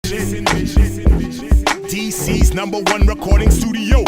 DC's #1 recording studio.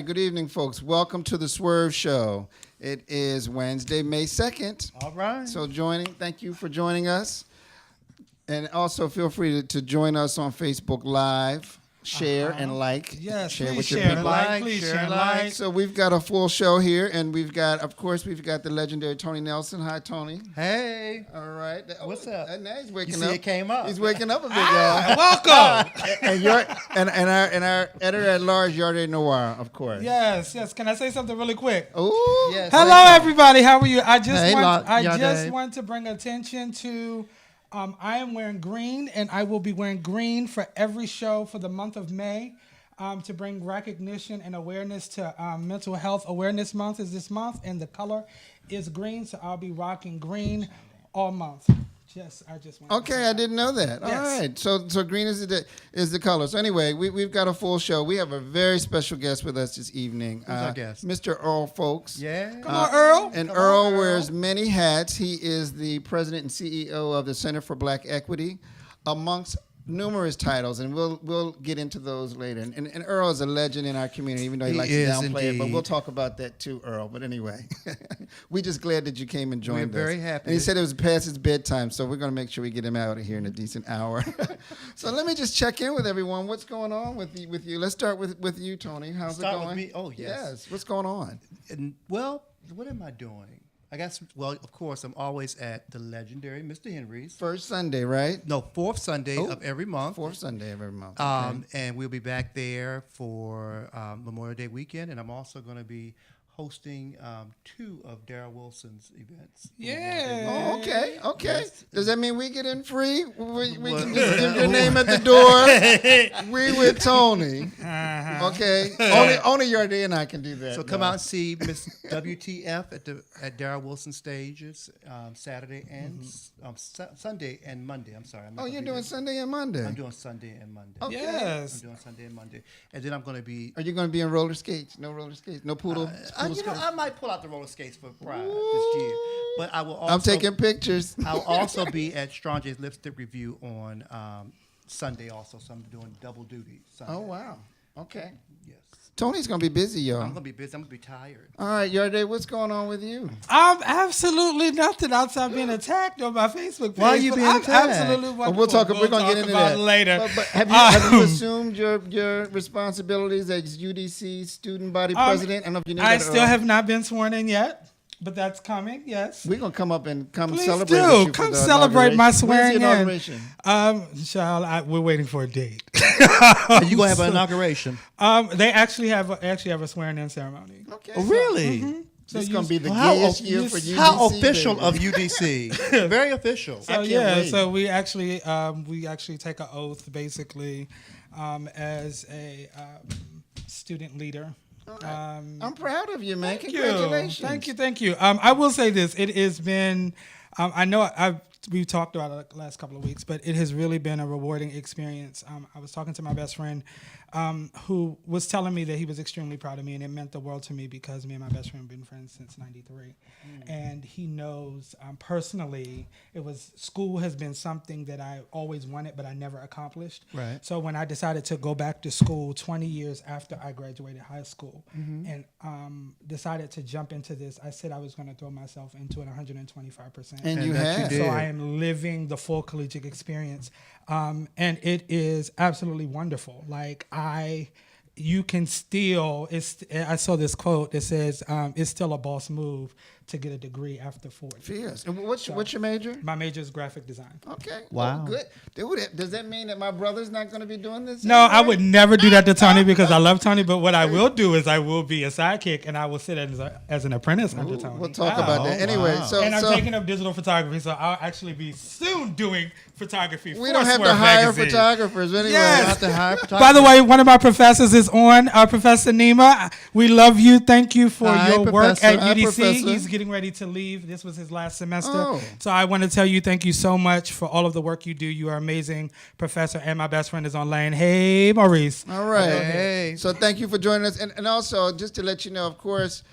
Good evening, folks. Welcome to the Swerv Show. It is Wednesday, May 2nd. All right. So thank you for joining us. And also feel free to join us on Facebook Live. Share and like. Yes, share please with your share people. and like. Please share and like. So we've got a full show here, and we've got the legendary Tony Nelson. Hi, Tony. Hey. All right. What's up? Now he's waking you up. See, it came up. He's waking up a bit, y'all. Welcome. and our editor at large, Yarde Noir, of course. Yes. Can I say something really quick? Oh. Yes. Hello, everybody. How are you? I just want to bring attention to. I am wearing green, and I will be wearing green for every show for the month of May to bring recognition and awareness to Mental Health Awareness Month is this month, and the color is green, so I'll be rocking green all month. I just want Okay, I didn't know that. Yes. All right, so green is the color. So anyway, we've got a full show. We have a very special guest with us this evening. Who's our guest? Mr. Earl Folks. Yeah. Come on, Earl. And Earl wears many hats. He is the president and CEO of the Center for Black Equity, amongst numerous titles, and we'll get into those later. And Earl is a legend in our community, even though he likes to downplay it. But we'll talk about that too, Earl. But anyway, we're just glad that you came and joined us. We're very happy. And he said it was past his bedtime, so we're going to make sure we get him out of here in a decent hour. So let me just check in with everyone. What's going on with you? Let's start with you, Tony. How's it going? With me? Oh, yes. What's going on? Well, what am I doing? I guess, well, of course, I'm always at the legendary Mr. Henry's. First Sunday, right? No, fourth Sunday of every month. Fourth Sunday of every month. Okay. And we'll be back there for Memorial Day weekend. And I'm also going to be hosting two of Darryl Wilson's events. Yeah. Oh, okay. Yes. Does that mean we get in free? We can just give your name at the door. We with Tony. Okay. Only Yarde and I can do that. So come out and see Miss WTF at Darryl Wilson stages Saturday and Sunday and Monday. I'm sorry. You're doing Sunday and Monday. I'm doing Sunday and Monday. Okay. Yes. I'm doing Sunday and Monday, and then I'm going to be. Are you going to be in roller skates? No roller skates. No poodle. I might pull out the roller skates for Pride this year, but I will also. I'm taking pictures. I'll also be at Strong J's Lipstick Review on Sunday also, so I'm doing double duty Sunday. Oh, wow. Okay. Yes. Tony's going to be busy, y'all. I'm going to be busy. I'm going to be tired. All right, Yarde, what's going on with you? Absolutely nothing outside being attacked on my Facebook page. Why are you being attacked? Absolutely wonderful. We're going to get into that later. But have you assumed your responsibilities as UDC student body president? I still have not been sworn in yet. But that's coming, yes. We're going to come up and Please celebrate do. with you. Come celebrate my swearing in. Inauguration? Child, we're waiting for a date. Are you going to have an inauguration? They actually have a swearing in ceremony. Okay. Oh, really? Mm-hmm. So it's going to be the gayest year for UDC. How official baby. of UDC? Very official. So so we actually take an oath basically as a student leader. I'm proud of you, man. Congratulations. Thank you. I will say this. It has been, I know we've talked about it the last couple of weeks, but it has really been a rewarding experience. I was talking to my best friend who was telling me that he was extremely proud of me, and it meant the world to me because me and my best friend have been friends since '93. And he knows personally, school has been something that I always wanted, but I never accomplished. Right. So when I decided to go back to school 20 years after I graduated high school and decided to jump into this, I said I was going to throw myself into it 125%. And you have. So I am living the full collegiate experience. And it is absolutely wonderful. Like you can still, I saw this quote that says, it's still a boss move to get a degree after 40. Yes. And what's your major? My major is graphic design. Okay. Wow. Well, good. Does that mean that my brother's not going to be doing this? No, I would never do that to Tony because I love Tony. But what I will do is I will be a sidekick and I will sit as an apprentice under Tony. We'll talk about that. Anyway, and I'm taking up digital photography, so I'll actually be soon doing photography. We don't have to hire photographers anyway. Yes. Have to hire photographers. By the way, one of my professors is on, Professor Nima. We love you. Thank you for your work at Hi, UDC. Professor. He's getting ready to leave. This was his last semester. Oh. So I want to tell you thank you so much for all of the work you do. You are amazing, Professor. And my best friend is on lane. Hey, Maurice. All right. Hey. So thank you for joining us. And also, just to let you know, of course,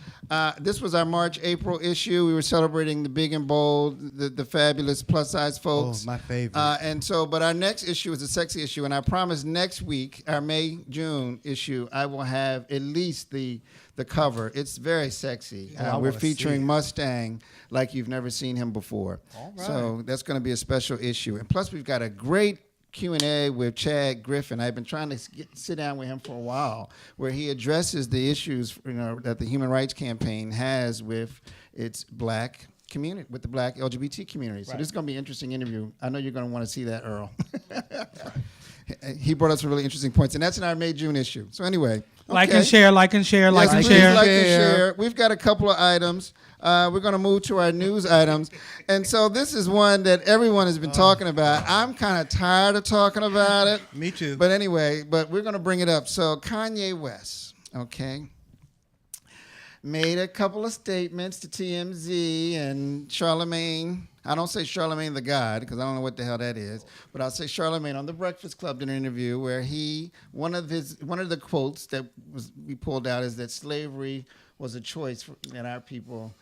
this was our March-April issue. We were celebrating the big and bold, the fabulous plus-size folks. Oh, my favorite. But our next issue is a sexy issue. And I promise next week, our May-June issue, I will have at least the cover. It's very sexy. We're featuring Mustang like you've never seen him before. All right. So that's going to be a special issue. And plus, we've got a great Q&A with Chad Griffin. I've been trying to sit down with him for a while, where he addresses the issues that the Human Rights Campaign has with its black community, with the black LGBT community. So this is going to be an interesting interview. I know you're going to want to see that, Earl. He brought up some really interesting points, and that's in our May-June issue. So anyway. Like and share, like and share, like and share. Like and share. We've got a couple of items. We're going to move to our news items. And so this is one that everyone has been talking about. I'm kind of tired of talking about it. Me too. But anyway, we're going to bring it up. So Kanye West, okay, made a couple of statements to TMZ and Charlemagne. I don't say Charlemagne the God because I don't know what the hell that is, but I'll say Charlemagne on the Breakfast Club in an interview where one of the quotes that we pulled out is that slavery was a choice that our people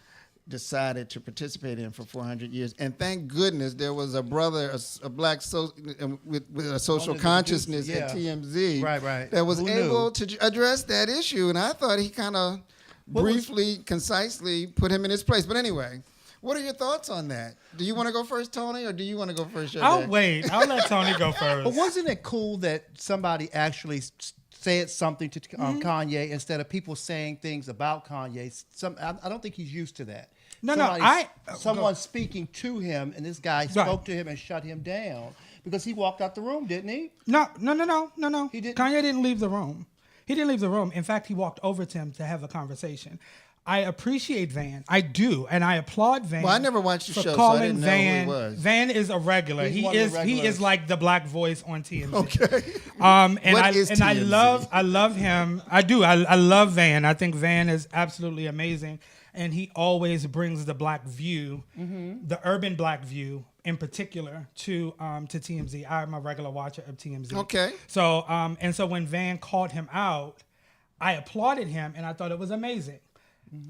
decided to participate in for 400 years. And thank goodness there was a brother, a black with a social consciousness at TMZ right. that was able to address that issue. And I thought he kind of briefly, concisely put him in his place. But anyway, what are your thoughts on that? Do you want to go first, Tony, or do you want to go first? I'll wait. I'll let Tony go first. But wasn't it cool that somebody actually said something to Kanye instead of people saying things about Kanye? I don't think he's used to that. Someone speaking to him, and this guy spoke to him and shut him down because he walked out the room, didn't he? No. He didn't. Kanye didn't leave the room. He didn't leave the room. In fact, he walked over to him to have a conversation. I appreciate Van. I do, and I applaud Van. Well, I never watched the for show, calling so I didn't know Van. who he was. Van is a regular. He's He is like the black voice on TMZ. Okay. I love him. I do. I love Van. I think Van is absolutely amazing, and he always brings the black view, the urban black view in particular, to TMZ. I'm a regular watcher of TMZ. Okay. So so when Van called him out, I applauded him, and I thought it was amazing.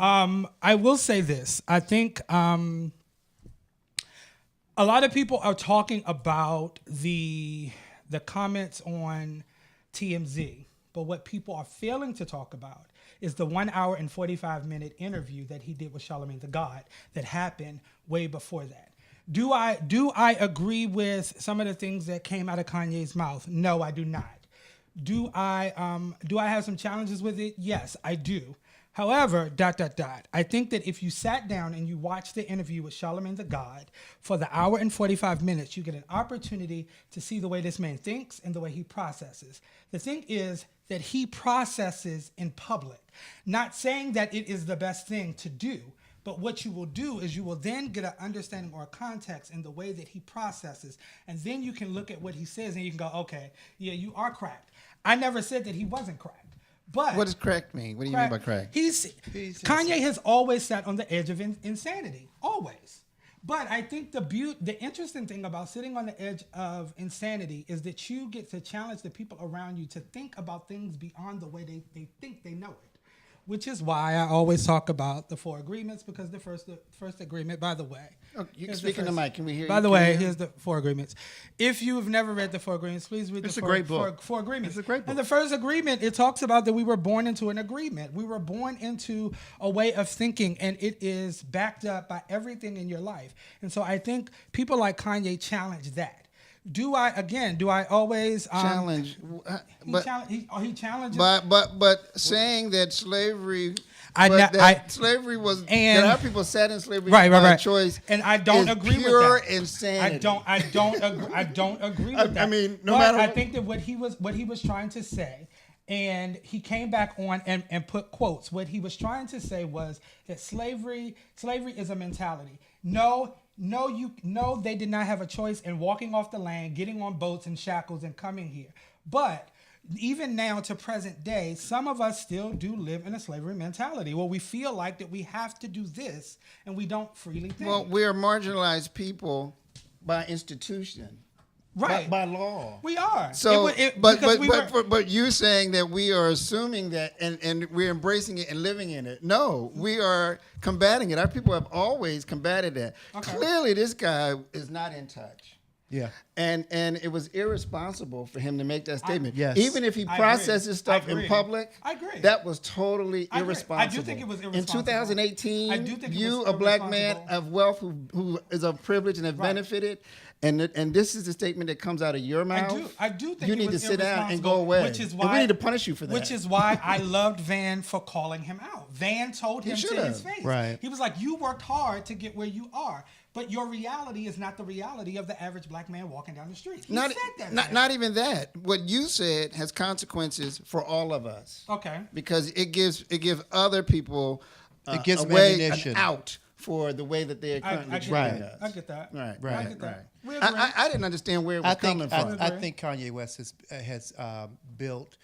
I will say this. I think a lot of people are talking about the comments on TMZ, but what people are failing to talk about is the 1 hour and 45-minute interview that he did with Charlemagne the God that happened way before that. Do I agree with some of the things that came out of Kanye's mouth? No, I do not. Do I have some challenges with it? Yes, I do. However, ... I think that if you sat down and you watched the interview with Charlemagne the God for the hour and 45 minutes, you get an opportunity to see the way this man thinks and the way he processes. The thing is that he processes in public, not saying that it is the best thing to do, but what you will do is you will then get an understanding or a context in the way that he processes, and then you can look at what he says and you can go, okay, yeah, you are cracked. I never said that he wasn't cracked. But what does crack mean? What do you mean by crack? Kanye has always sat on the edge of insanity, always. But I think the interesting thing about sitting on the edge of insanity is that you get to challenge the people around you to think about things beyond the way they think they know it. Which is why I always talk about the 4 agreements, because the first agreement, by the way. Oh, you can speak in the mic. Can we hear you? By the way, here's the 4 agreements. If you've never read the 4 agreements, please read It's the a great book. 4 agreements. It's a great book. And the first agreement, it talks about that we were born into an agreement. We were born into a way of thinking, and it is backed up by everything in your life. And so I think people like Kanye challenge that. Do I always challenge? He challenges. But saying that slavery, slavery was that our people sat in slavery by choice, and I don't agree with that. Pure insanity. I don't agree with that. I mean, I think that what he was trying to say, and he came back on and put quotes. What he was trying to say was that slavery is a mentality. No, they did not have a choice in walking off the land, getting on boats and shackles and coming here. But even now to present day, some of us still do live in a slavery mentality where we feel like that we have to do this and we don't freely think. Well, we are marginalized people by institution. Right. By law. We are. So, but you're saying that we are assuming that and we're embracing it and living in it. No, we are combating it. Our people have always combated that. Okay. Clearly, this guy is not in touch. Yeah. And it was irresponsible for him to make that statement. Yes. Even if he processes stuff in public, I agree. That was totally irresponsible. I do think it was irresponsible. In 2018, I do think you, a black man of wealth who is of privilege and have benefited, and this is the statement that comes out of your mouth. I do think you need to sit down and go away. Which is why and we need to punish you for that. Which is why I loved Van for calling him out. Van told him to his face. Right. He was like, "You worked hard to get where you are, but your reality is not the reality of the average black man walking down the street." He said that. Not even that. What you said has consequences for all of us. Okay. Because it gives other people it gives a way, ammunition. an out for the way that they are currently treating us. I get that. Right. I didn't understand where it was coming from. I think Kanye West has built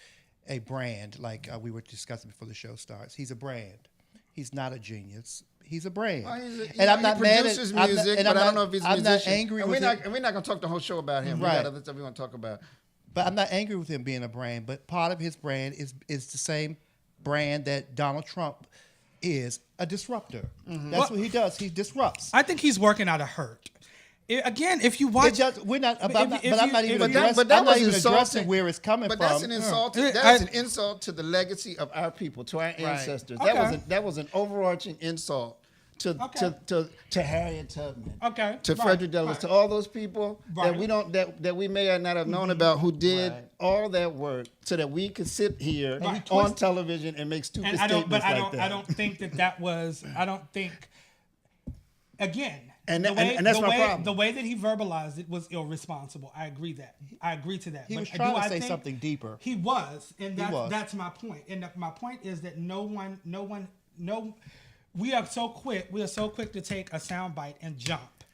a brand, like we were discussing before the show starts. He's a brand. He's not a genius. He's a brand. Well, I'm not mad at music, but I don't know if he's a musician. I'm not angry with him. And we're not going to talk the whole show about him. Right. We got other stuff we want to talk about. But I'm not angry with him being a brand. But part of his brand is the same brand that Donald Trump is, a disruptor. Mm-hmm. That's what he does. He disrupts. I think he's working out of hurt. Again, if you watch, we're not. I'm not even addressing where it's coming from. But that's an insult. That's an insult to the legacy of our people, to our ancestors. Okay. That was an overarching insult to Harriet Tubman. Okay. To Frederick Douglass. To all those people that we may not have known about, who did all that work so that we could sit here on television and make stupid statements like that. I don't think that was. I don't think. Again. And that's my problem. The way that he verbalized it was irresponsible. I agree to that. He was trying to say something deeper. He was, and that's my point. And my point is that no one. We are so quick to take a soundbite and jump.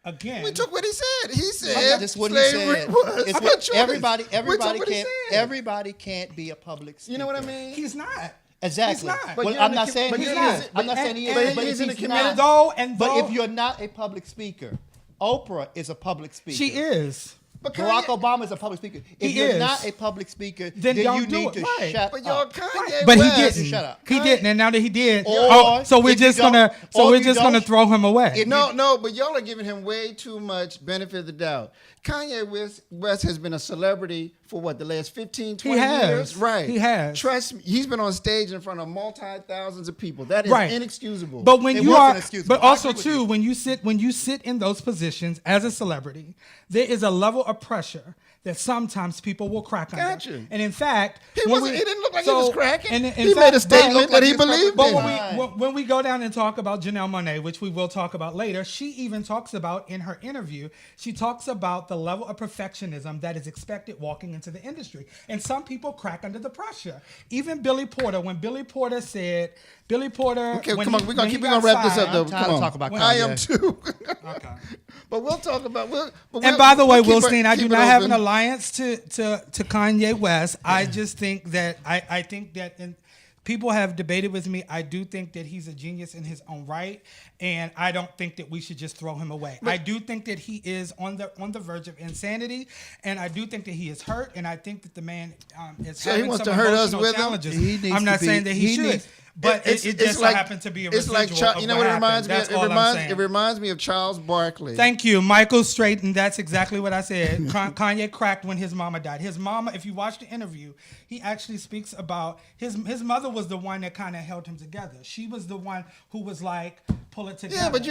Again, we took what he said. He said that's what he said. Was Everybody can't be a public speaker. You know what I mean? He's not. Exactly. He's not. But I'm not saying he's not. I'm not saying he is. But he's in the community. But if you're not a public speaker, Oprah is a public speaker. She is. Barack Obama is a public speaker. If you're not a public speaker, then you need to shut up. But Kanye But West, he didn't. Shut up. He didn't, and now that he did, so we're just gonna throw him away. No, but y'all are giving him way too much benefit of the doubt. Kanye West has been a celebrity for the last 15, 20 years? Right. He has. Trust me, he's been on stage in front of multi-thousands of people. That is inexcusable. But but also too, when you sit in those positions as a celebrity, there is a level of pressure that sometimes people will crack under. Gotcha. And in fact, he didn't look like he was cracking. He made a statement that he believed in. But when we go down and talk about Janelle Monáe, which we will talk about later, she even talks about in her interview, she talks about the level of perfectionism that is expected walking into the industry. And some people crack under the pressure. Even Billy Porter, when Billy Porter said, okay, come on, we're gonna wrap this up though. Come on, talk about Kanye. I am too. Okay. But we'll talk about. And by the way, Willstein, I do not have an alliance to Kanye West. I just think that people have debated with me. I do think that he's a genius in his own right, and I don't think that we should just throw him away. I do think that he is on the verge of insanity, and I do think that he is hurt, and I think that the man is having he wants some to hurt us emotional with him? challenges. I'm not saying that he should. But it just so happened to be a residual of you know what it reminds me of? It reminds me of Charles Barkley. Thank you, Michael Straighten. That's exactly what I said. Kanye cracked when his mama died. His mama, if you watch the interview, he actually speaks about his mother was the one that kind of held him together. She was the one who was like, pull it together. Yeah, but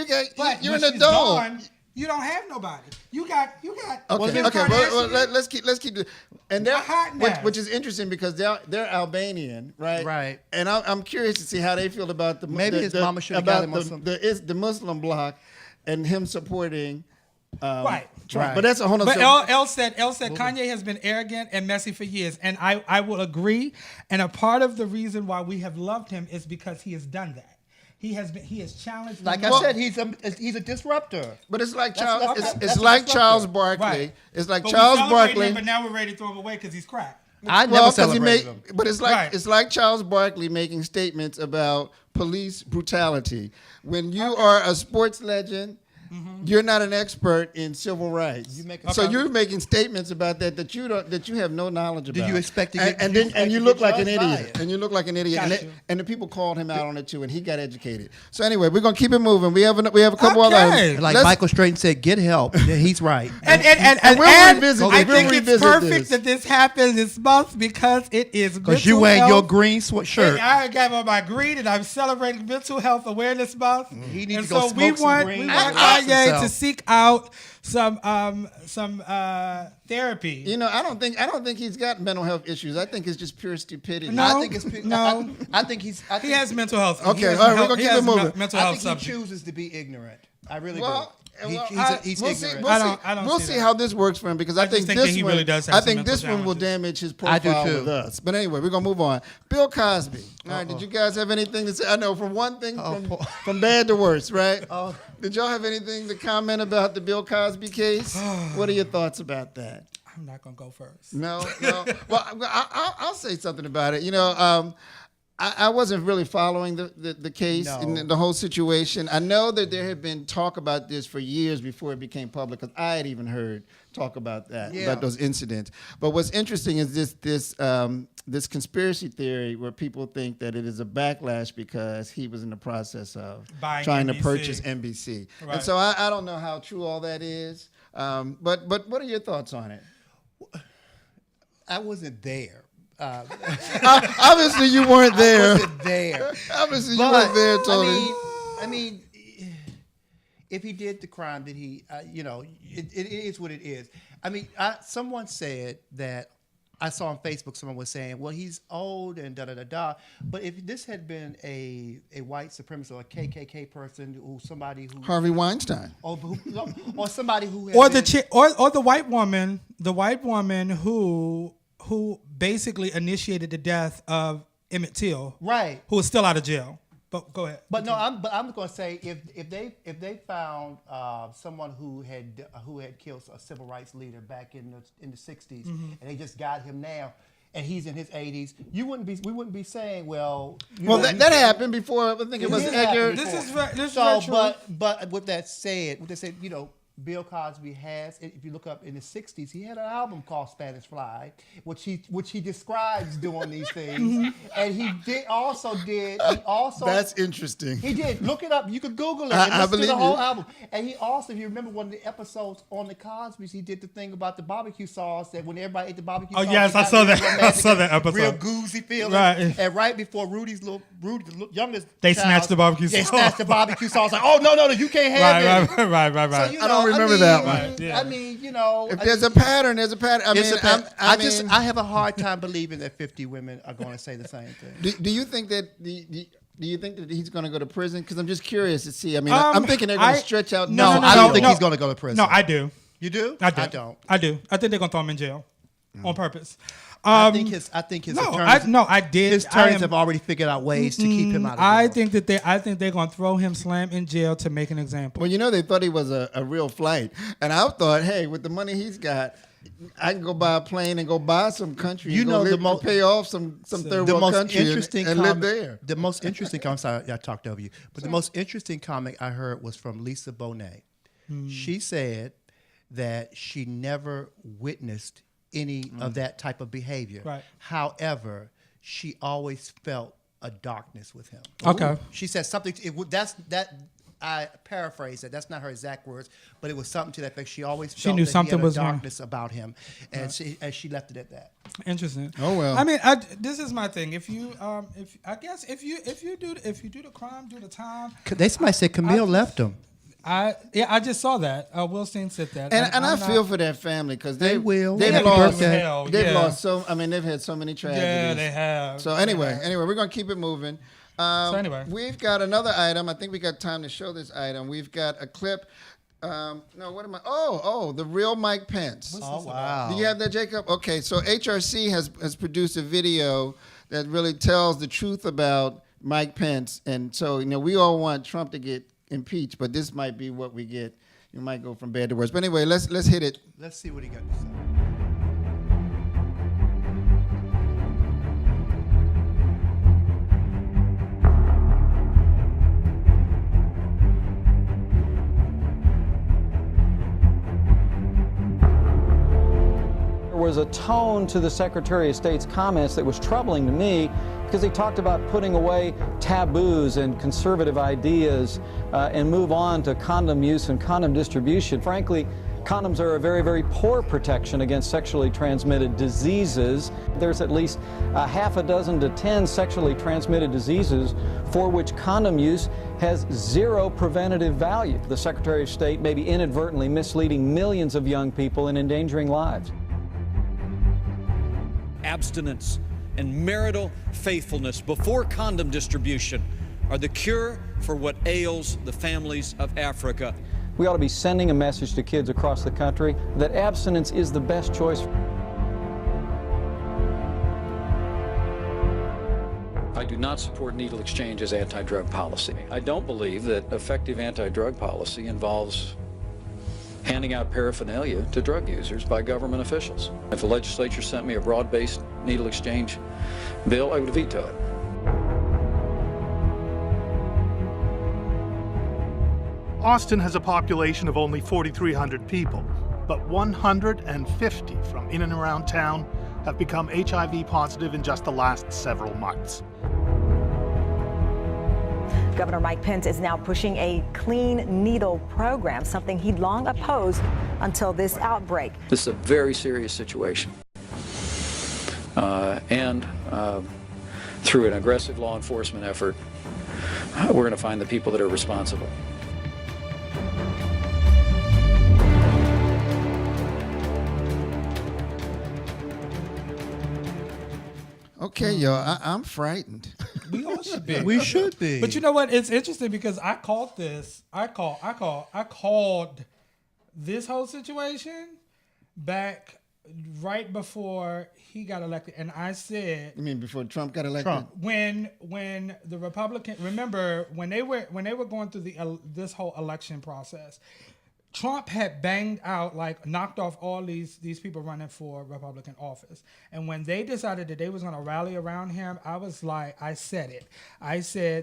you're an adult. Gone, you don't have nobody. You got. Okay. Well, let's keep. And they're which is interesting because they're Albanian, right? Right. And I'm curious to see how they feel about his mama should have got him the Muslim bloc and him supporting. Right. But that's a whole other. But Elle said Kanye has been arrogant and messy for years, and I will agree. And a part of the reason why we have loved him is because he has done that. He has challenged. Like I said, he's a disruptor. But it's like Charles Barkley. Right. It's like but Charles Barkley. But now we're ready to throw him away because he's cracked. I never celebrated him. But it's like Charles Barkley making statements about police brutality. When you are a sports legend, you're not an expert in civil rights. You're making statements about that you have no knowledge about. Do you expect to get and you look like an idiot. And you look like an idiot. And the people called him out on it too, and he got educated. So anyway, we're gonna keep it moving. We have a couple other items. Like Michael Straighten said, get help. Yeah, he's right. And we'll revisit. I think it's perfect that this happens this month because it is because you wearing your green shirt. I got on my green, and I'm celebrating Mental Health Awareness Month. He needs to go smoke some green. We want Kanye to seek out some therapy. You know, I don't think he's got mental health issues. I think it's just pure stupidity. No, I think he has mental health. Okay, all right, we're gonna keep it moving. Mental health I think subject. he chooses to be ignorant. I really do. He's ignorant. We'll see how this works for him because I think this one. Really does have I think this one will damage his profile with us. But anyway, we're gonna move on. Bill Cosby. All right, did you guys have anything to say? I know from one thing from bad to worse, right? Did y'all have anything to comment about the Bill Cosby case? What are your thoughts about that? I'm not gonna go first. No. Well, I'll say something about it. You know. I wasn't really following the case and the whole situation. I know that there had been talk about this for years before it became public, because I had even heard talk about that, about those incidents. But what's interesting is this conspiracy theory where people think that it is a backlash because he was in the process of trying to purchase NBC. Right. And so I don't know how true all that is. But what are your thoughts on it? I wasn't there. Obviously, you weren't there. I wasn't there. Obviously, you weren't there, Tony. I mean, if he did the crime, did he? It is what it is. I mean, someone said that I saw on Facebook. Someone was saying, "Well, he's old and da da da da." But if this had been a white supremacist or a KKK person, or somebody who Harvey Weinstein, or somebody who or the white woman who basically initiated the death of Emmett Till, right? Who is still out of jail. But go ahead. But I'm going to say if they found someone who had killed a civil rights leader back in the 60s, and they just got him now, and he's in his 80s, we wouldn't be saying, well. That happened before. I think it was Edgar. This is very true. But with that said, Bill Cosby has, if you look up in the 60s, he had an album called Spanish Fly, which he describes doing these things. And he also. That's interesting. He did. Look it up. You could Google it I and listen to the whole you. album. And he also, if you remember one of the episodes on the Cosbys, he did the thing about the barbecue sauce, that when everybody ate the barbecue sauce. Oh, yes, I saw that. I saw that episode. Real goozy feeling. Right. And right before Rudy's youngest they child, snatched the barbecue sauce. They snatched the barbecue sauce. Like, oh, no, you can't have it. Right. So, I don't remember that one. I mean, if there's a pattern, there's a pattern. I have a hard time believing that 50 women are going to say the same thing. Do you think that do you think that he's going to go to prison? Because I'm just curious to see. I mean, I'm thinking they're going to stretch out. No, I don't think he's going to go to prison. No, I do. You do? I do. I don't. I do. I think they're going to throw him in jail on purpose. I think his attorneys. I did. His attorneys have already figured out ways to keep him out of jail. I think they're gonna throw him slam in jail to make an example. Well, they thought he was a real flight, and I thought, hey, with the money he's got, I can go buy a plane and go buy some country. You know, pay off some third world country and live there. The most interesting comment. I'm sorry, I talked over you, but the most interesting comment I heard was from Lisa Bonet. She said that she never witnessed any of that type of behavior. Right. However, she always felt a darkness with him. Okay. She said something. I paraphrase it. That's not her exact words, but it was something to that effect. She always felt knew that something he had was a wrong. darkness about him, and she left it at that. Interesting. Oh well. I mean, this is my thing. If you do the crime, do the time. Somebody said Camille left him. I just saw that. Will Steen said that, and I feel for that family because they've Happy lost. birthday. They've lost so. I mean, they've had so many tragedies. Yeah, they have. So anyway, we're gonna keep it moving. We've got another item. I think we got time to show this item. We've got a clip. No, what am I? Oh, the real Mike Pence. Wow. Do you have that, Jacob? Okay, so HRC has produced a video that really tells the truth about Mike Pence, and so we all want Trump to get impeached, but this might be what we get. You might go from bad to worse. But anyway, let's hit it. Let's see what he got to say. Was a tone to the Secretary of State's comments that was troubling to me because he talked about putting away taboos and conservative ideas and move on to condom use and condom distribution. Frankly, condoms are a very, very poor protection against sexually transmitted diseases. There's at least half a dozen to 10 sexually transmitted diseases for which condom use has zero preventative value. The Secretary of State may be inadvertently misleading millions of young people and endangering lives. Abstinence and marital faithfulness before condom distribution are the cure for what ails the families of Africa. We ought to be sending a message to kids across the country that abstinence is the best choice. I do not support needle exchange as anti-drug policy. I don't believe that effective anti-drug policy involves handing out paraphernalia to drug users by government officials. If the legislature sent me a broad-based needle exchange bill, I would veto it. Austin has a population of only 4,300 people, but 150 from in and around town have become HIV positive in just the last several months. Governor Mike Pence is now pushing a clean needle program, something he'd long opposed until this outbreak. This is a very serious situation. Through an aggressive law enforcement effort, we're going to find the people that are responsible. Okay, y'all, I'm frightened. We all should be. We should be. But you know what? It's interesting because I called this. I called this whole situation back right before he got elected, and I said. You mean before Trump got elected? Trump. When the Republican, remember when they were going through this whole election process, Trump had banged out, knocked off all these people running for Republican office. And when they decided that they was going to rally around him, I said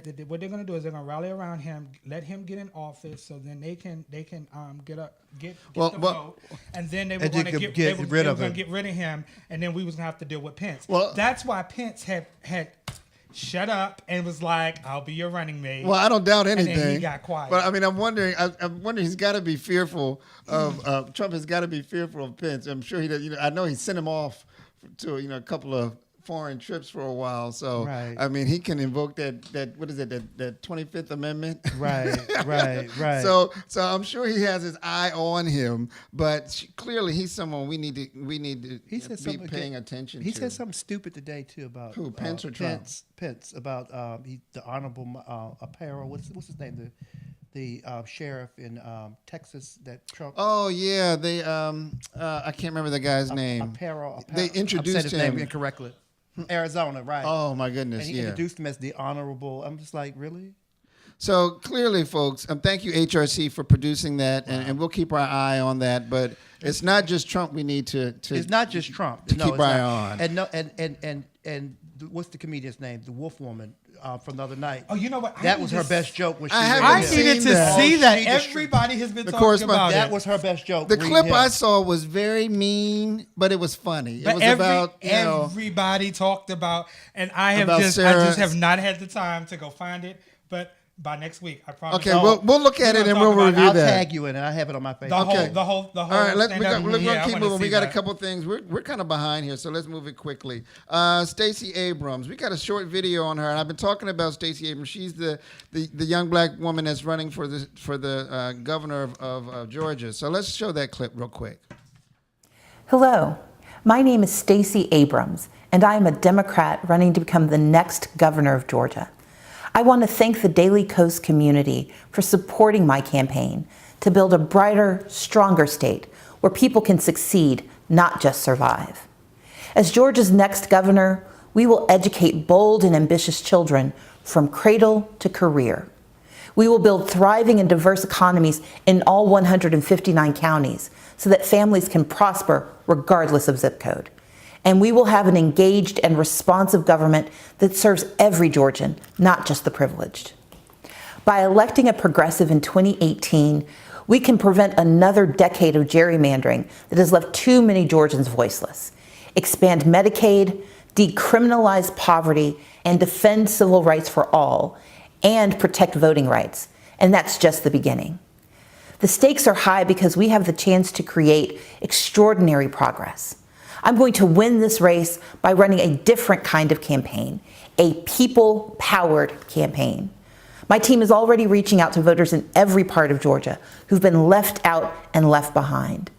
that what they're going to do is they're going to rally around him, let him get in office, so then they can get the vote, and then they were going to get rid of him, and then we was going to have to deal with Pence. Well, that's why Pence had shut up and was like, "I'll be your running mate." Well, I don't doubt anything. And then he got quiet. But I mean, I'm wondering. He's got to be fearful of Trump. Has got to be fearful of Pence. I'm sure he does. I know he sent him off to a couple of foreign trips for a while. So right. I mean, he can invoke that what is it? That 25th Amendment. Right. So I'm sure he has his eye on him. But clearly, he's someone we need to be paying attention to. He said something stupid today too about who, Pence or Trump? Pence about the Honorable Apparel. What's his name? The sheriff in Texas that Trump. Oh yeah, they I can't remember the guy's name. Apparel. They introduced I said his him name incorrectly. Arizona, right? Oh my goodness, and he introduced him as the Honorable. I'm just like, really? So clearly, folks, thank you HRC for producing that, and we'll keep our eye on that. But It's not just Trump we need to it's not just Trump. to keep eye on. And what's the comedian's name? The Wolf Woman from the other night. Oh, you know what? That was her best joke when she I needed to see that. She Everybody has been talking about it. That was her best joke. The clip I saw was very mean, but it was funny. But it was about everybody talked about, and I just have not had the time to go find it. But by next week, I promise. Okay, we'll look at it and we'll review that. I'll tag you in it. I have it on my Facebook. The whole. All right, we're gonna keep moving. We got a couple things. We're kind of behind here, so let's move it quickly. Stacey Abrams, we got a short video on her, and I've been talking about Stacey Abrams. She's the young black woman that's running for the governor of Georgia. So let's show that clip real quick. Hello, my name is Stacey Abrams, and I am a Democrat running to become the next governor of Georgia. I want to thank the Daily Coast community for supporting my campaign to build a brighter, stronger state where people can succeed, not just survive. As Georgia's next governor, we will educate bold and ambitious children from cradle to career. We will build thriving and diverse economies in all 159 counties so that families can prosper regardless of zip code. And we will have an engaged and responsive government that serves every Georgian, not just the privileged. By electing a progressive in 2018, we can prevent another decade of gerrymandering that has left too many Georgians voiceless, expand Medicaid, decriminalize poverty, and defend civil rights for all, and protect voting rights. And that's just the beginning. The stakes are high because we have the chance to create extraordinary progress. I'm going to win this race by running a different kind of campaign, a people-powered campaign. My team is already reaching out to voters in every part of Georgia who've been left out and left behind.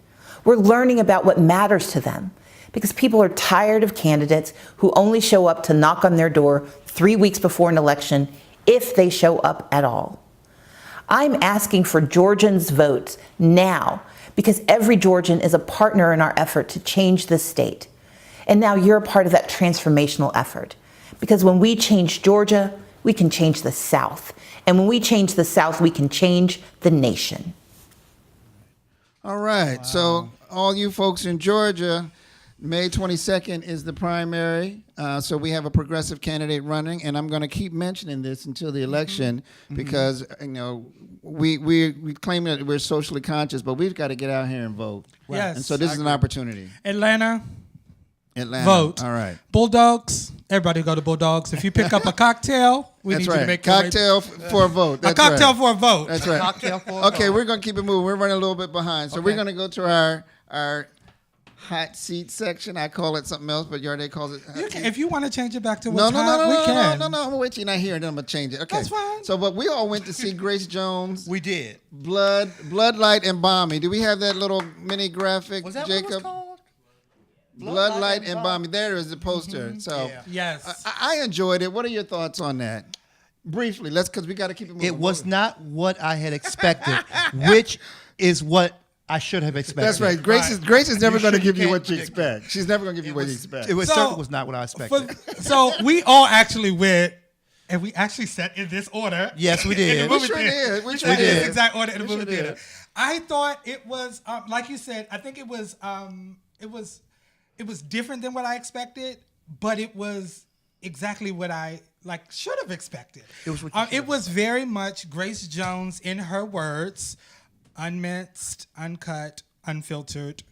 We're learning about what matters to them because people are tired of candidates who only show up to knock on their door 3 weeks before an election, if they show up at all. I'm asking for Georgians' votes now because every Georgian is a partner in our effort to change this state. And now you're a part of that transformational effort. Because when we change Georgia, we can change the South. And when we change the South, we can change the nation. All right, so all you folks in Georgia, May 22nd is the primary. So we have a progressive candidate running, and I'm going to keep mentioning this until the election because we claim that we're socially conscious, but we've got to get out here and vote. Right. Yes, and so this is an opportunity. Atlanta, vote. All right. Bulldogs. Everybody go to Bulldogs. If you pick up a cocktail, we need you to make cocktail for a vote. That's a cocktail for a vote. That's right. Cocktail for a okay, we're going to keep it moving. We're running a little bit behind, so we're going to go to our hot seat section. I call it something else, but Yarday calls it hot seat. If you want to change it back to what's hot, we can. No. I'm going to wait till you're not here, and then I'm going to change it. Okay. That's fine. So, but we all went to see Grace Jones. We did. Blood, Light, and Balmy. Do we have that little mini graphic, Was that Jacob? what it was called? Blood, Light, and Balmy. There is the poster. So, yes. I enjoyed it. What are your thoughts on that? Briefly, because we got to keep it moving. It was not what I had expected, which is what I should have expected. That's right. Grace is never going to give you what you expect. She's never going to give you what you expect. It certainly was not what I expected. So we all actually went, and we actually sat in this order. Yes, we did. We sure did. We did. This exact order in the movie theater. I thought it was, like you said, I think it was different than what I expected, but it was exactly what I should have expected. It was very much Grace Jones in her words. Unmixed, uncut, unfiltered,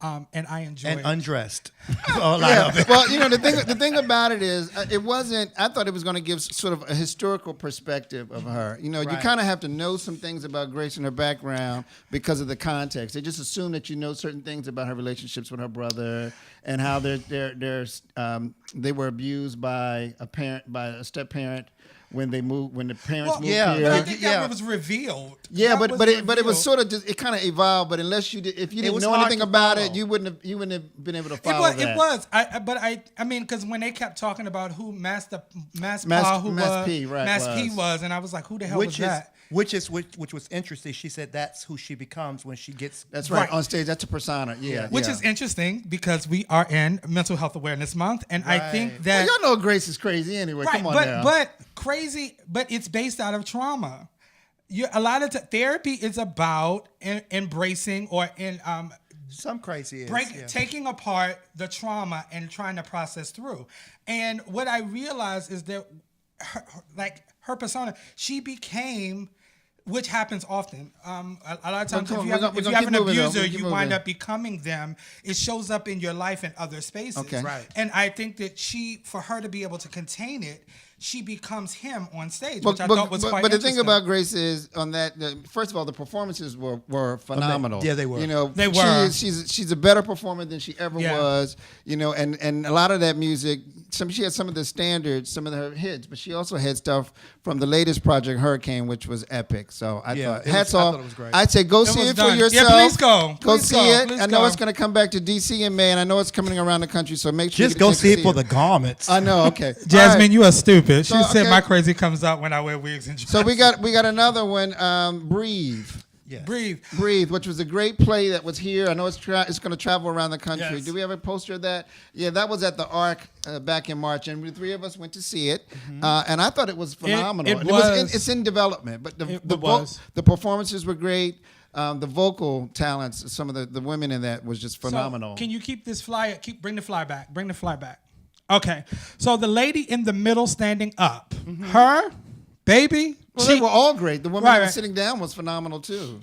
and I enjoyed it. And undressed. Well, the thing about it is, it wasn't. I thought it was going to give sort of a historical perspective of her. You kind of have to know some things about Grace and her background because of the context. They just assume that you know certain things about her relationships with her brother and how they were abused by a step parent. When the parents moved here. I think that was revealed. Yeah, but it was sort of just, it kind of evolved. But if you didn't know anything about it, you wouldn't have been able to follow that. It was. I mean, because when they kept talking about who Mass P was, and I was like, who the hell was that? Which was interesting. She said that's who she becomes when she gets. That's right. On stage. That's a persona. Yeah. Which is interesting because we are in Mental Health Awareness Month, and I think that y'all know Grace is crazy anyway. Come on now. But crazy, but it's based out of trauma. A lot of therapy is about embracing or Some crazy is. Taking apart the trauma and trying to process through. And what I realized is that her persona, she became, which happens often. A lot of times, if you have an abuser, you wind up becoming them. It shows up in your life in other spaces. Okay. Right. And I think that for her to be able to contain it, she becomes him on stage, which I thought was quite interesting. But the thing about Grace is, on that, first of all, the performances were phenomenal. Yeah, they were. You know, they were. She's a better performer than she ever was. You know, and a lot of that music, she had some of the standards, some of her hits, but she also had stuff from the latest project, Hurricane, which was epic. So I thought, hats off. I thought it was great. I'd say go see it for yourself. Yeah, please go. Go see it. I know it's going to come back to DC in May, and I know it's coming around the country. So make sure just go see it for the garments. I know. Okay, Jasmine, you are stupid. She said my crazy comes out when I wear wigs and dresses. So we got another one. Breathe. Yes. Breathe, which was a great play that was here. I know it's going to travel around the country. Yes. Do we have a poster of that? Yeah, that was at the Arc back in March, and the three of us went to see it. And I thought it was phenomenal. It's in development, but the performances were great. The vocal talents, some of the women in that was just phenomenal. So can you keep this flyer? Bring the fly back. Bring the fly back. Okay. So the lady in the middle standing up, her, baby. Well, they were all great. The woman that was sitting down was phenomenal too.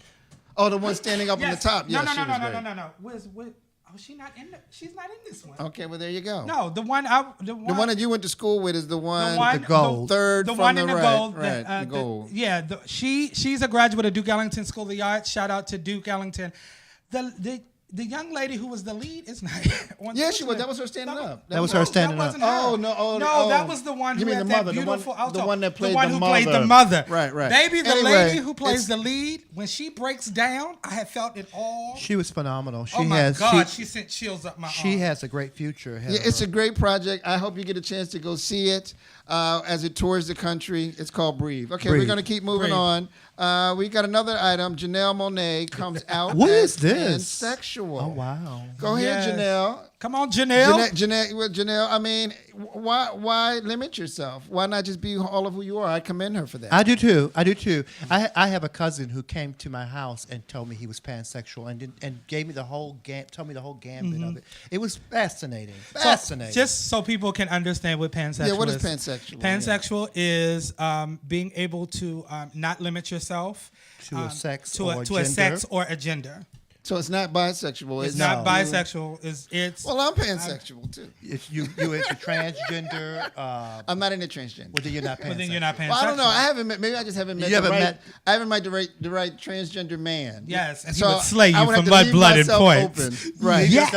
Oh, the one standing up on the top. No. She's not in this one. Okay, well there you go. No, the one that you went to school with is the one, the gold, third the from one the in the right, gold. Right, the gold. She's a graduate of Duke Ellington School of the Arts. Shout out to Duke Ellington. The young lady who was the lead is not. She was. That was her standing up. That was her standing up. Oh no! No, that was the one who had that beautiful alto. The one that played the one who played the mother. Right. Baby, the lady who plays the lead, when she breaks down, I have felt it all. She was phenomenal. God, she sent chills up my arm. She has a great future ahead of her. It's a great project. I hope you get a chance to go see it as it tours the country. It's called Breathe. Okay, we're going to keep moving on. We got another item. Janelle Monáe comes out what as is this? pansexual. Oh, wow. Go ahead, Janelle. Come on, Janelle. Janelle, I mean, why limit yourself? Why not just be all of who you are? I commend her for that. I do too. I have a cousin who came to my house and told me he was pansexual and gave me told me the whole gambit of it. It was fascinating. Fascinating. Just so people can understand what pansexual is. Yeah, what is pansexual? Pansexual is being able to not limit yourself to a sex or a gender. So it's not bisexual. It's not bisexual. It's. Well, I'm pansexual too. If you into transgender. I'm not into transgender. Well, then you're not pansexual. Well, I don't know. I haven't met. Maybe I just haven't met. I haven't met the right transgender man. Yes, and so he would slay you for mud, blood, and points. Right. Yes.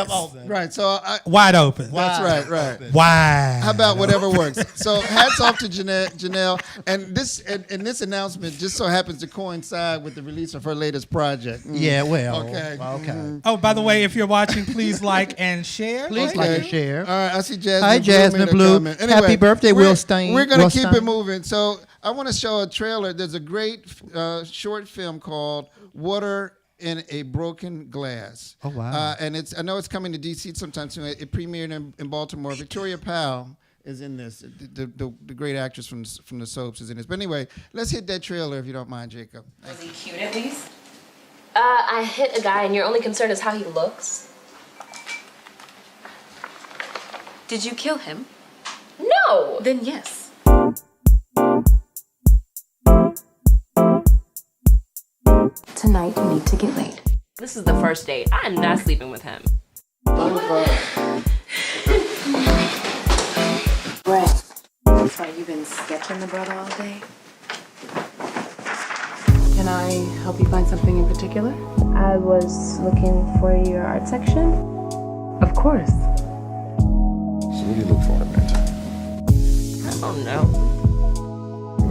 Right. So wide open. That's right. Wide. How about whatever works? So hats off to Janelle. And this announcement just so happens to coincide with the release of her latest project. Yeah. Well. Okay. Okay. Oh, by the way, if you're watching, please like and share. Please like and share. All right, I see Jasmine. Hi, Jasmine Blue. Anyway, Happy birthday, Will Stein. We're going to keep it moving. So I want to show a trailer. There's a great short film called Water in a Broken Glass. Oh, wow. And I know it's coming to D.C. sometime soon. It premiered in Baltimore. Victoria Powell is in this. The great actress from the soaps is in this. But anyway, let's hit that trailer if you don't mind, Jacob. Was he cute at least? I hit a guy and your only concern is how he looks? Did you kill him? No! Then yes. Tonight you need to get laid. This is the first date. I am not sleeping with him. Brett, so you've been sketching the brother all day? Can I help you find something in particular? I was looking for your art section. Of course. So what do you look for in a man? I don't know.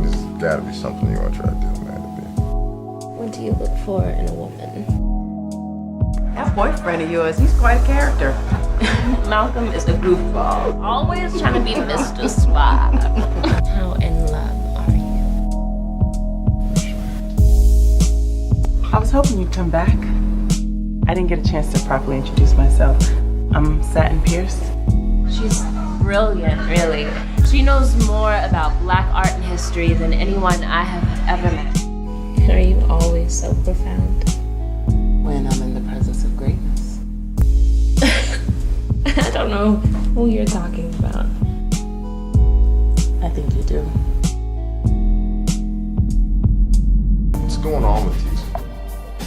There's gotta be something you want to try to do, man, to be. What do you look for in a woman? That boyfriend of yours, he's quite a character. Malcolm is a goofball. Always trying to be Mr. Suave. How in love are you? I was hoping you'd come back. I didn't get a chance to properly introduce myself. I'm Satin Pierce. She's brilliant, really. She knows more about Black art and history than anyone I have ever met. Are you always so profound? When I'm in the presence of greatness. who you're talking about. I think you do. What's going on with you?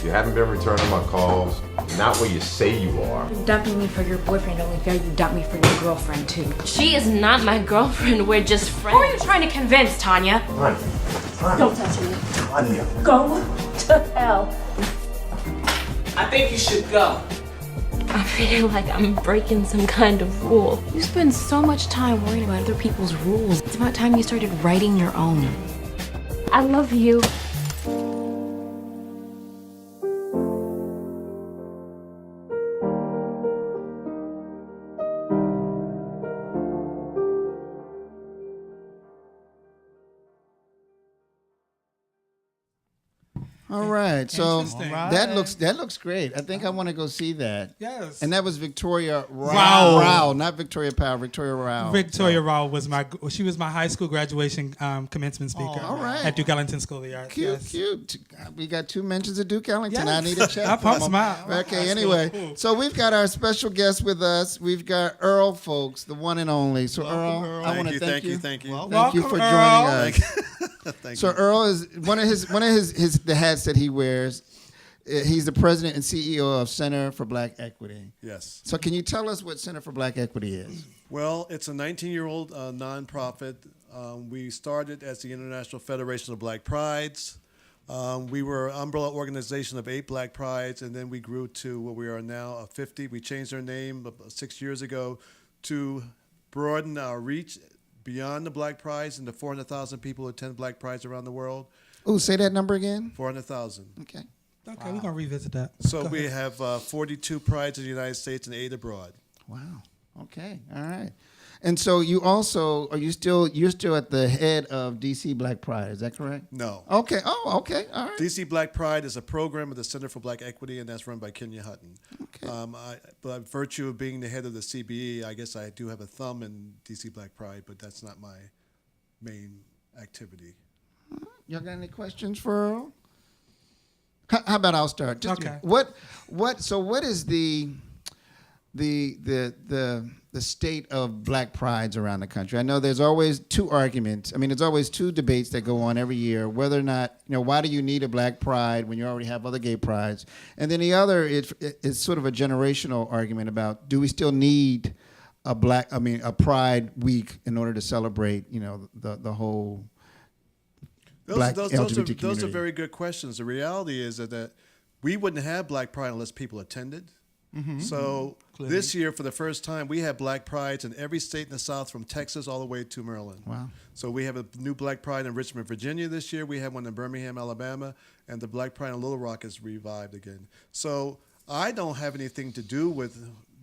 You haven't been returning my calls. You're not where you say you are. You're dumping me for your boyfriend, only fair you dump me for your girlfriend too. She is not my girlfriend, we're just friends. Who are you trying to convince, Tanya? Tanya. Don't touch me. Tanya. Go to hell. I think you should go. I feel like I'm breaking some kind of rule. You spend so much time worrying about other people's rules. It's about time you started writing your own. I love you. All right, so that looks great. I think I want to go see that. Yes. And that was Victoria Rao, not Victoria Powell. Victoria Rao. Victoria Rao was my high school graduation commencement speaker. All right. At Duke Ellington School of the Arts. Cute. We got 2 mentions of Duke Ellington. Yes. I need a check. I pump smile. Okay, anyway. So we've got our special guest with us. We've got Earl, folks, the one and only. So Earl, I want to thank you. Thank you. Thank you for joining us. Thank so you. Earl is one of his the hats that he wears. He's the president and CEO of Center for Black Equity. Yes. So can you tell us what Center for Black Equity is? Well, it's a 19-year-old nonprofit. We started as the International Federation of Black Prides. We were an umbrella organization of 8 Black Prides, and then we grew to what we are now, 50. We changed our name 6 years ago to broaden our reach beyond the Black Prides and the 400,000 people who attend Black Prides around the world. Oh, say that number again. 400,000. Okay. Okay, we're going to revisit that. So we have 42 Prides in the United States and 8 abroad. Wow. Okay. All right. And so you also you're still at the head of DC Black Pride, is that correct? No. Okay. Oh, okay. All right. DC Black Pride is a program of the Center for Black Equity, and that's run by Kenya Hutton. Okay. By virtue of being the head of the CBE, I guess I do have a thumb in DC Black Pride, but that's not my main activity. Y'all got any questions for Earl? How about I'll start? Just okay. So what is the state of Black Prides around the country? I know there's always 2 arguments. I mean, there's always 2 debates that go on every year, whether or not, why do you need a Black Pride when you already have other gay prides? And then the other is sort of a generational argument about, do we still need a Pride Week in order to celebrate, the whole Black LGBT community? Those are very good questions. The reality is that we wouldn't have Black Pride unless people attended. Mm-hmm. So this year, for the first time, we have Black Prides in every state in the South, from Texas all the way to Maryland. Wow. So we have a new Black Pride in Richmond, Virginia this year. We have one in Birmingham, Alabama. And the Black Pride in Little Rock is revived again. So I don't have anything to do with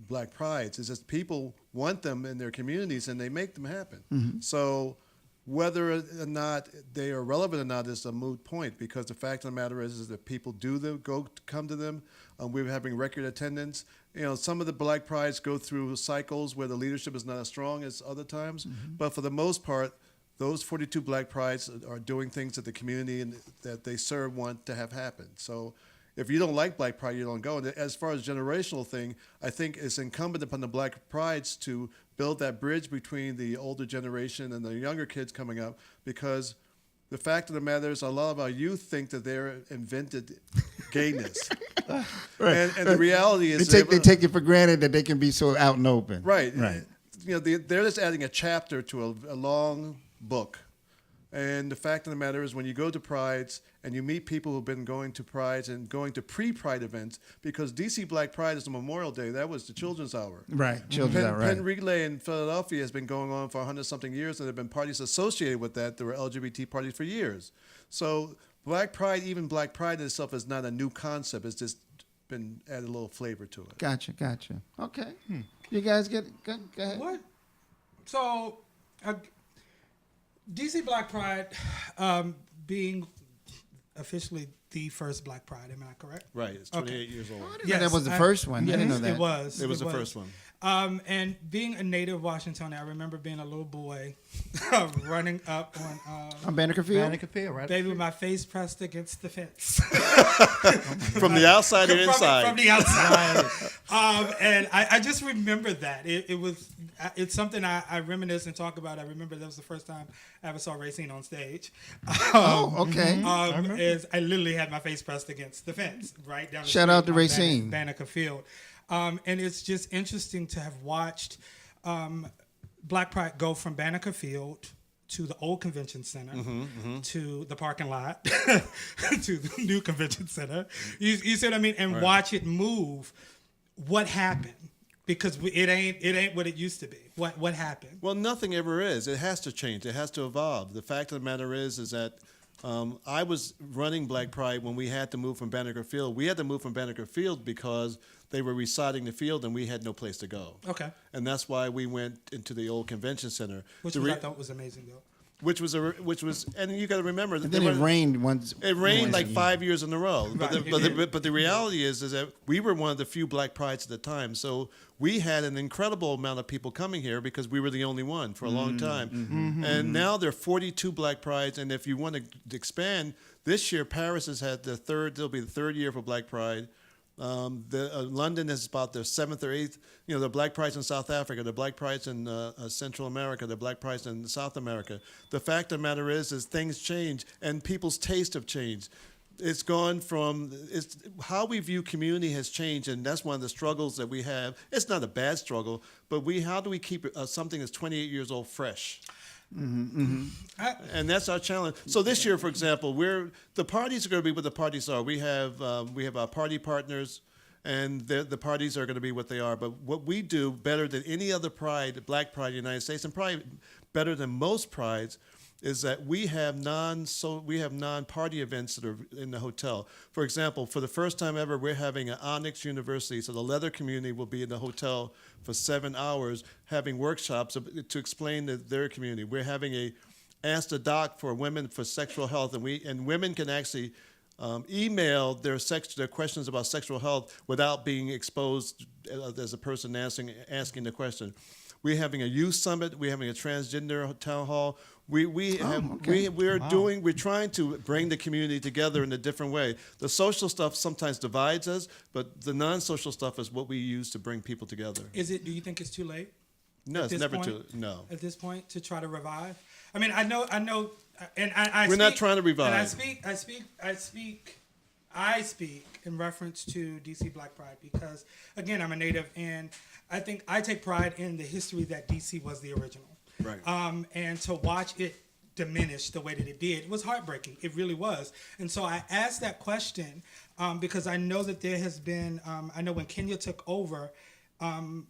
Black Prides. It's just people want them in their communities, and they make them happen. Mm-hmm. So whether or not they are relevant or not is a moot point, because the fact of the matter is that people come to them. We're having record attendance. Some of the Black Prides go through cycles where the leadership is not as strong as other times, but for the most part, those 42 Black Prides are doing things that the community and that they serve want to have happen. So if you don't like Black Pride, you don't go. And as far as generational thing, I think it's incumbent upon the Black Prides to build that bridge between the older generation and the younger kids coming up, because the fact of the matter is a lot of our youth think that they're invented gayness. Right. And the reality is they take it for granted that they can be so out and open. Right. Right. They're just adding a chapter to a long book. And the fact of the matter is, when you go to Prides and you meet people who've been going to Prides and going to pre-Pride events, because DC Black Pride is the Memorial Day, that was the Children's Hour. Right, Children's Hour, right. Penn Relay in Philadelphia has been going on for 100-something years, and there have been parties associated with that. There were LGBT parties for years. So Black Pride, even Black Pride in itself, is not a new concept. It's just been added a little flavor to it. Gotcha. Okay. You guys go ahead. What? So, DC Black Pride being officially the first Black Pride. Am I correct? Right. It's 28 years old. Yes, that was the first one. I didn't know that. It was. It was the first one. And being a native Washingtonian, I remember being a little boy running up on Banneker Field? Banneker Field, right? Baby, with my face pressed against the fence. From the outside or inside? From the outside. And I just remember that. It's something I reminisce and talk about. I remember that was the first time I ever saw Racine on stage. Okay. I literally had my face pressed against the fence right down the Shout street out to on Racine. Banneker Field. And it's just interesting to have watched Black Pride go from Banneker Field to the old convention center, to the parking lot, to the new convention center. You see what I mean? And watch it move. What happened? Because it ain't what it used to be. What happened? Well, nothing ever is. It has to change. It has to evolve. The fact of the matter is that I was running Black Pride when we had to move from Banneker Field. We had to move from Banneker Field because they were residing the field and we had no place to go. Okay. And that's why we went into the old convention center. Which I thought was amazing, though. Which was, and you got to remember that then it rained once. It rained like 5 years in a row. Right. But the reality is that we were one of the few Black Prides at the time. So we had an incredible amount of people coming here because we were the only one for a long time. And now there are 42 Black Prides. And if you want to expand, this year Paris has had it'll be the third year for Black Pride. London is about their 7th or 8th. You know, the Black Prides in South Africa, the Black Prides in Central America, the Black Prides in South America. The fact of the matter is things change and people's taste have changed. It's gone from how we view community has changed, and that's one of the struggles that we have. It's not a bad struggle, but how do we keep something that's 28 years old fresh? And that's our challenge. So this year, for example, the parties are going to be what the parties are. We have our party partners, and the parties are going to be what they are. But what we do better than any other pride, Black Pride in the United States, and probably better than most prides, is that we have non-party events that are in the hotel. For example, for the first time ever, we're having an Onyx University, so the leather community will be in the hotel for 7 hours having workshops to explain their community. We're having a Ask the Doc for women for sexual health, and women can actually email their questions about sexual health without being exposed as a person asking the question. We're having a youth summit. We're having a transgender town hall. We're trying to bring the community together in a different way. The social stuff sometimes divides us, but the non-social stuff is what we use to bring people together. Do you think it's too late? No, it's never too late. No. At this point, to try to revive? I mean, I know, and we're not trying to revive. And I speak in reference to DC Black Pride because, again, I'm a native, and I think I take pride in the history that DC was the original. Right. And to watch it diminish the way that it did was heartbreaking. It really was. And so I asked that question because I know that there has been, I know when Kenya took over,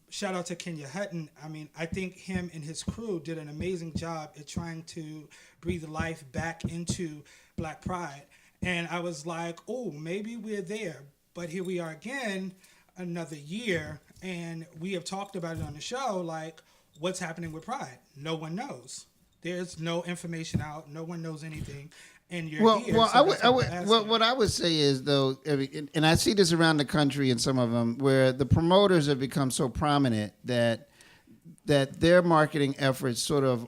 shout out to Kenya Hutton. I mean, I think him and his crew did an amazing job at trying to breathe life back into Black Pride. And I was like, oh, maybe we're there. But here we are again, another year, and we have talked about it on the show, like, what's happening with Pride? No one knows. There's no information out. No one knows anything. And you're here. What I would say is, though, and I see this around the country in some of them, where the promoters have become so prominent that their marketing efforts sort of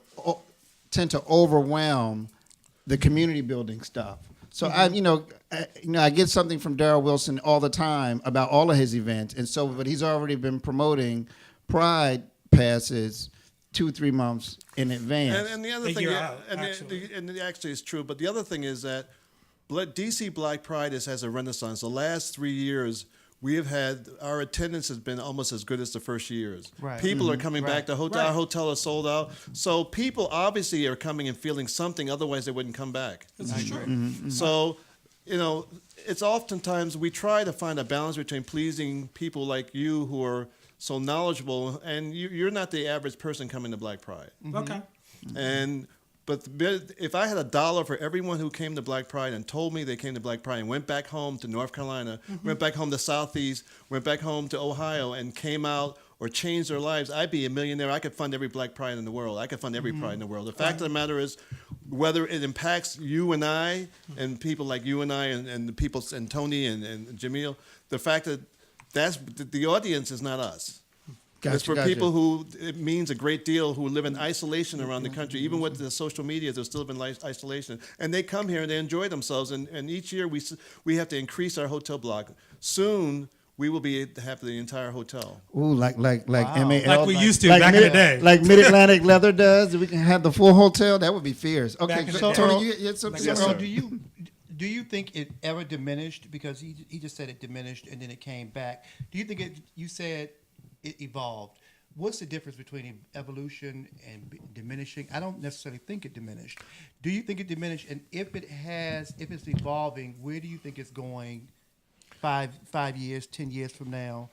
tend to overwhelm the community building stuff. So I get something from Darryl Wilson all the time about all of his events, but he's already been promoting Pride passes 2-3 months in advance. And the other thing, actually it's true, but the other thing is that DC Black Pride has a renaissance. The last 3 years, our attendance has been almost as good as the first years. Right. People are coming back. Our hotel is sold out. So people obviously are coming and feeling something, otherwise they wouldn't come back. That's true. Mm-hmm. So, it's oftentimes we try to find a balance between pleasing people like you who are so knowledgeable, and you're not the average person coming to Black Pride. Mm-hmm. Okay. But if I had $1 for everyone who came to Black Pride and told me they came to Black Pride and went back home to North Carolina, went back home to Southeast, went back home to Ohio, and came out or changed their lives, I'd be a millionaire. I could fund every Black Pride in the world. I could fund every pride in the world. The fact of the matter is, whether it impacts you and I and people like you and I and the people and Tony and Jamil, the fact that the audience is not us. It's for people who it means a great deal, who live in isolation around the country. Even with the social media, they're still in isolation. And they come here and they enjoy themselves. And each year we have to increase our hotel block. Soon, we will be able to have the entire hotel. Ooh, like MAL, like we used to back in the day. Like Mid-Atlantic Leather does. If we can have the full hotel, that would be fierce. Okay, so Tony, you had something. Earl, do you think it ever diminished? Because he just said it diminished and then it came back. Do you think you said it evolved? What's the difference between evolution and diminishing? I don't necessarily think it diminished. Do you think it diminished? And if it's evolving, where do you think it's going 5 years, 10 years from now?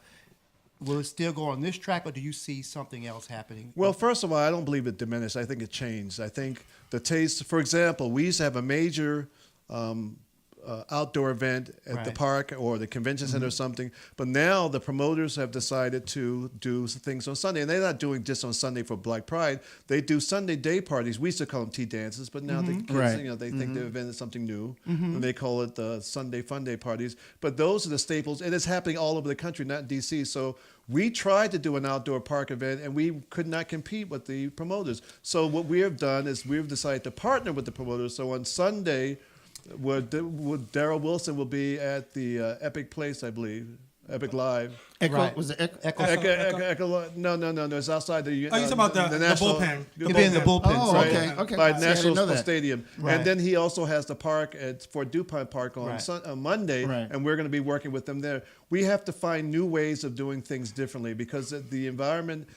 Will it still go on this track, or do you see something else happening? Well, first of all, I don't believe it diminished. I think it changed. I think the taste, for example, we used to have a major outdoor event at the park or the convention center or something, but now the promoters have decided to do things on Sunday, and they're not doing just on Sunday for Black Pride. They do Sunday day parties. We used to call them tea dances, but now the kids, they think they've invented something new, and they call it the Sunday Fun Day parties. But those are the staples, and it's happening all over the country, not in D.C. So we tried to do an outdoor park event, and we could not compete with the promoters. So what we have done is we've decided to partner with the promoters. So on Sunday, Daryl Wilson will be at the Epic Place, I believe. Epic Live. Echo? Was it Echo? No. It's outside the. Oh, you're talking about the national bullpen. It'll be in the bullpen, right? Okay. By National Stadium, Right. and then he also has the park at Fort DuPont Park on Monday, and we're going to be working with them there. We have to find new ways of doing things differently because the environment.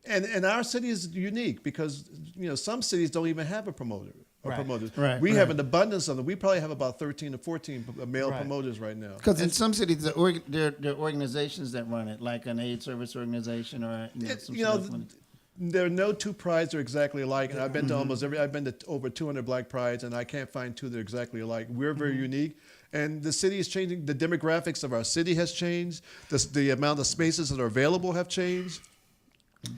And our city is unique because some cities don't even have a promoter or promoters. We have an abundance of them. We probably have about 13 or 14 male promoters right now. Because in some cities, there are organizations that run it, like an aid service organization or there are no two prides that are exactly alike, and I've been to I've been to over 200 Black Prides, and I can't find two that are exactly alike. We're very unique. And the city is changing. The demographics of our city has changed. The amount of spaces that are available have changed.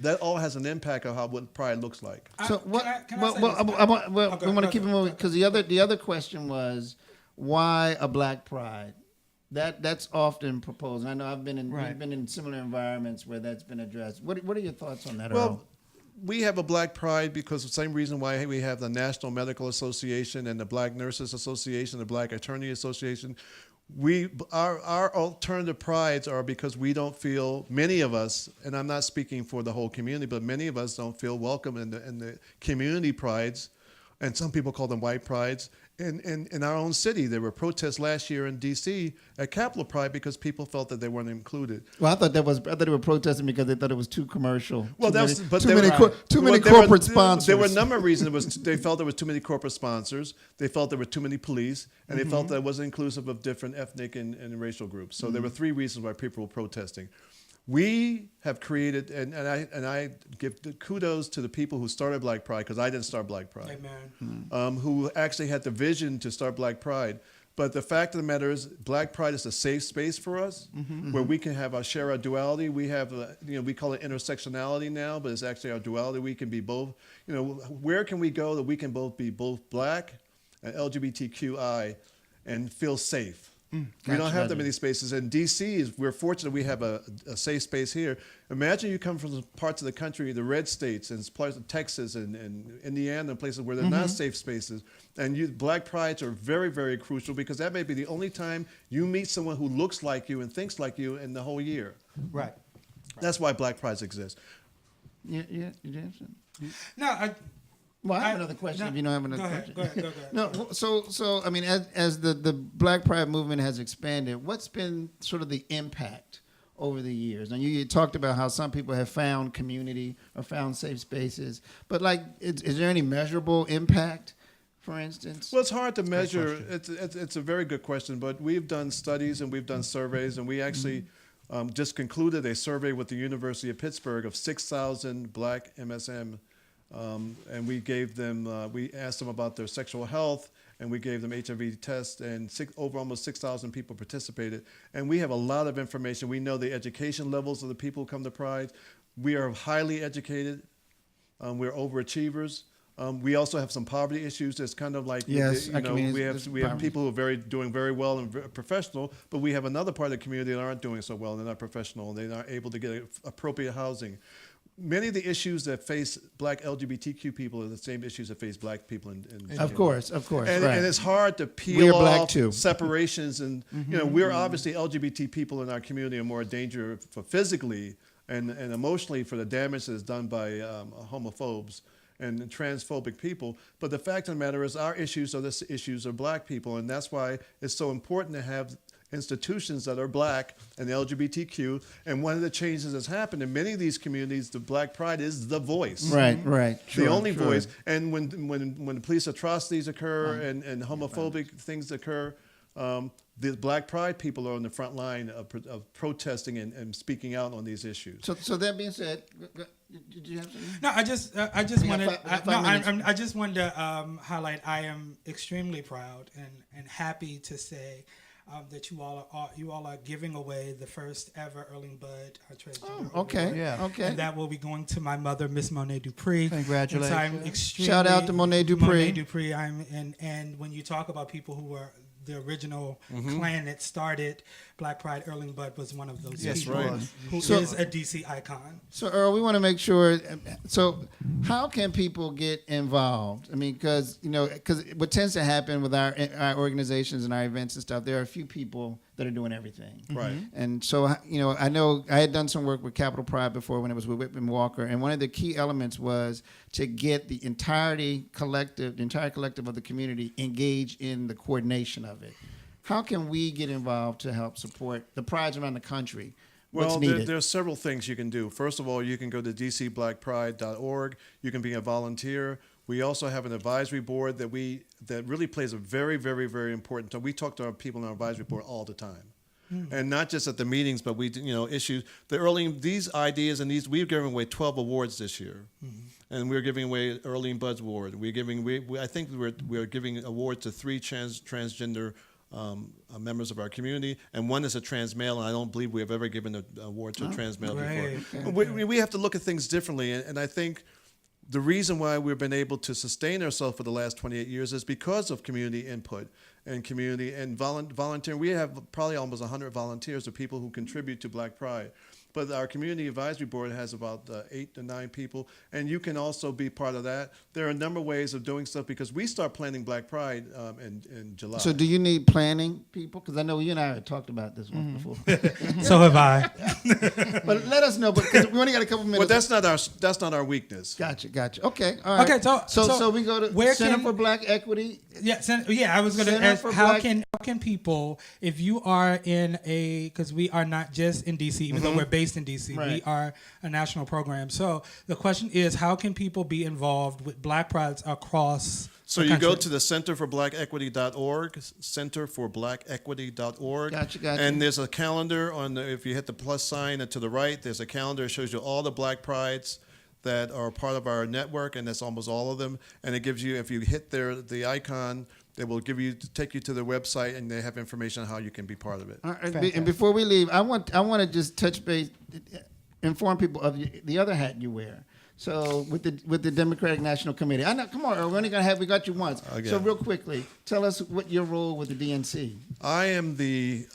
That all has an impact on what Pride looks like. So we want to keep it moving because the other question was why a Black Pride? That's often proposed. And I know we've been in similar environments where that's been addressed. What are your thoughts on that, Earl? We have a Black Pride because the same reason why we have the National Medical Association and the Black Nurses Association, the Black Attorney Association. Our alternative prides are because we don't feel, many of us, and I'm not speaking for the whole community, but many of us don't feel welcome in the community prides, and some people call them white prides. In our own city, there were protests last year in D.C. at Capitol Pride because people felt that they weren't included. Well, I thought they were protesting because they thought it was too commercial. Well, too many corporate sponsors. There were a number of reasons. They felt there was too many corporate sponsors. They felt there were too many police, and they felt that it wasn't inclusive of different ethnic and racial groups. So there were three reasons why people were protesting. We have created, and I give kudos to the people who started Black Pride, because I didn't start Black Pride, who actually had the vision to start Black Pride. But the fact of the matter is, Black Pride is a safe space for us, where we can share our duality. We have, we call it intersectionality now, but it's actually our duality. We can be both. Where can we go that we can both be both Black and LGBTQI and feel safe? We don't have that many spaces. In D.C., we're fortunate we have a safe space here. Imagine you come from parts of the country, the red states, and parts of Texas and Indiana, and places where they're not safe spaces. And Black Prides are very, very crucial because that may be the only time you meet someone who looks like you and thinks like you in the whole year. Right. That's why Black Prides exist. Yeah, Jameson. No, Well, I have another question. If you don't have another question, go ahead. No, so I mean, as the Black Pride movement has expanded, what's been sort of the impact over the years? And you talked about how some people have found community or found safe spaces, but is there any measurable impact, for instance? Well, it's hard to measure. It's a very good question, but we've done studies and we've done surveys, and we actually just concluded a survey with the University of Pittsburgh of 6,000 Black MSM. And we gave them, we asked them about their sexual health, and we gave them HIV tests, and over almost 6,000 people participated. And we have a lot of information. We know the education levels of the people who come to Pride. We are highly educated. We're overachievers. We also have some poverty issues. That's kind of like, yes, we have people who are doing very well and professional, but we have another part of the community that aren't doing so well. They're not professional. They're not able to get appropriate housing. Many of the issues that face black LGBTQ people are the same issues that face black people in Of course. And, right. and it's hard to peel black off too. separations. And, we're obviously LGBT people in our community are more in danger for physically and emotionally for the damage that is done by homophobes and transphobic people. But the fact of the matter is our issues are the issues of black people. And that's why it's so important to have institutions that are black and LGBTQ. And one of the changes that's happened in many of these communities, the Black Pride is the voice. Right. The only voice. And when police atrocities occur and homophobic things occur, the Black Pride people are on the front line of protesting and speaking out on these issues. So that being said, did you have something? No, I just wanted to highlight. I am extremely proud and happy to say that you all are giving away the first ever Erling-Bud transgender award. Okay. And that will be going to my mother, Miss Monet Dupree. Congratulations! So I'm extremely shout out to Monet Dupree. And when you talk about people who were the original clan that started Black Pride, Erling-Bud was one of those people who is a DC icon. So Earl, we want to make sure. So how can people get involved? I mean, because what tends to happen with our organizations and our events and stuff, there are a few people that are doing everything. Right. And so I know I had done some work with Capital Pride before when it was with Whitman Walker, and one of the key elements was to get the entire collective of the community engaged in the coordination of it. How can we get involved to help support the prides around the country? What's needed? There are several things you can do. First of all, you can go to dcblackpride.org. You can be a volunteer. We also have an advisory board that really plays a very, very, very important time. We talk to our people on our advisory board all the time. And not just at the meetings, but we issues these ideas and we're giving away 12 awards this year, and we're giving away Erling-Bud's award. I think we're giving awards to 3 transgender members of our community, and one is a trans male, and I don't believe we have ever given an award to a trans male before. We have to look at things differently, and I think the reason why we've been able to sustain ourselves for the last 28 years is because of community input and community and volunteering. We have probably almost 100 volunteers of people who contribute to Black Pride. But our community advisory board has about 8 to 9 people, and you can also be part of that. There are a number of ways of doing stuff because we start planning Black Pride in July. So do you need planning people? Because I know you and I have talked about this one before. So have I. But let us know, because we only got a couple minutes. Well, that's not our weakness. Gotcha. Okay, all right. Okay, so we go to Center for Black Equity. I was going to ask, how can people, if you are in because we are not just in DC, even though we're based in DC, we are a national program. So the question is, how can people be involved with Black Prides across So you go to the centerforbblackequity.org, centerforbblackequity.org. Gotcha. And there's a calendar if you hit the plus sign and to the right, there's a calendar that shows you all the Black Prides that are part of our network, and that's almost all of them. And it gives you, if you hit the icon, they will take you to their website, and they have information on how you can be part of it. And before we leave, I want to just touch base, inform people of the other hat you wear. So with the Democratic National Committee, I know. Come on, Earl, we got you once. Okay. So real quickly, tell us what your role with the DNC. I am the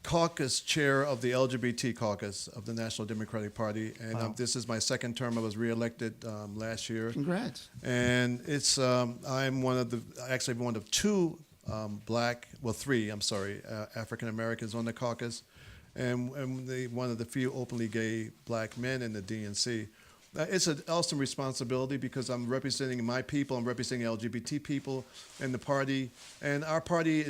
caucus chair of the LGBT caucus of the National Democratic Party, and this is my second term. I was reelected last year. Congrats! And it's I'm one of 2 3 African Americans on the caucus, and one of the few openly gay black men in the DNC. It's an awesome responsibility because I'm representing my people, I'm representing LGBT people in the party, and our party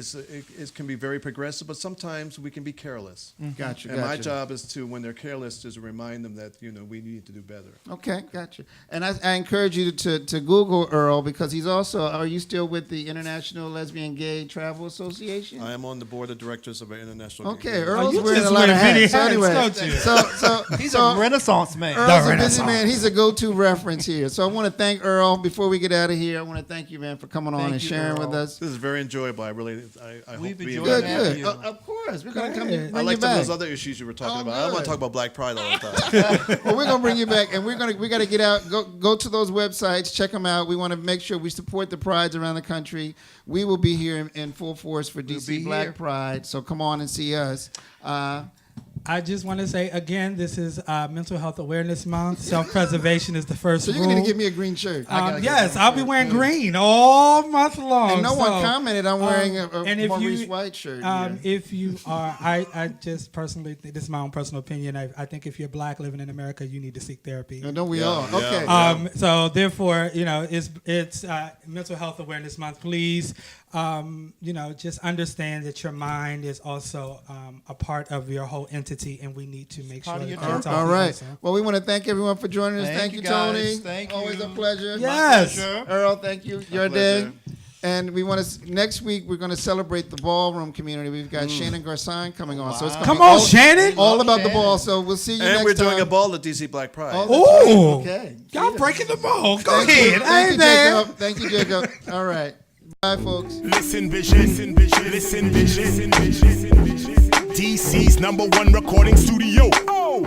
can be very progressive, but sometimes we can be careless. Gotcha. My job is to, when they're careless, is to remind them that we need to do better. Okay, gotcha. And I encourage you to Google Earl, because he's also. Are you still with the International Lesbian Gay Travel Association? I am on the board of directors of our international. Okay, Earl's wearing a lot of hats. So anyway, so he's a Renaissance man. Earl's a busy man. He's he's a go-to reference here. So I want to thank Earl. Before we get out of here, I want to thank you, man, for coming on and sharing with us. This is very enjoyable. I We've hope enjoyed good. Of course, we're gonna come. I like some of those other issues you were talking about. I don't want to talk about Black Pride all the time. Well, we're gonna bring you back, and we got to get out. Go to those websites, check them out. We want to make sure we support the prides around the country. We will be here in full force for DC Black Pride. So come on and see us. I just want to say again, this is Mental Health Awareness Month. Self-preservation is the first rule. So you're going to give me a green shirt. Yes, I'll be wearing green all month long. And no one commented I'm wearing a Maurice White shirt. If you are, I just personally think, this is my own personal opinion, I think if you're black living in America, you need to seek therapy. No, we are. Okay. So therefore, it's Mental Health Awareness Month. Please, just understand that your mind is also a part of your whole entity, and we need to make sure that all right. Well, we want to thank everyone for joining us. Thank you, Tony. Thank you. Always a pleasure. Yes. Pleasure. Earl, thank you. Your day. And we want to next week we're going to celebrate the ballroom community. We've got Shannon Garcon coming on, so it's come on, Shannon, all about the ball. So we'll see you next time. And we're doing a ball at DC Black Pride. Oh, okay. Y'all breaking the ball. Go ahead. Hey, man. Thank you, Jacob. All right. Bye, folks. Listen, vision. Listen, vision. DC's #1 recording studio. Oh.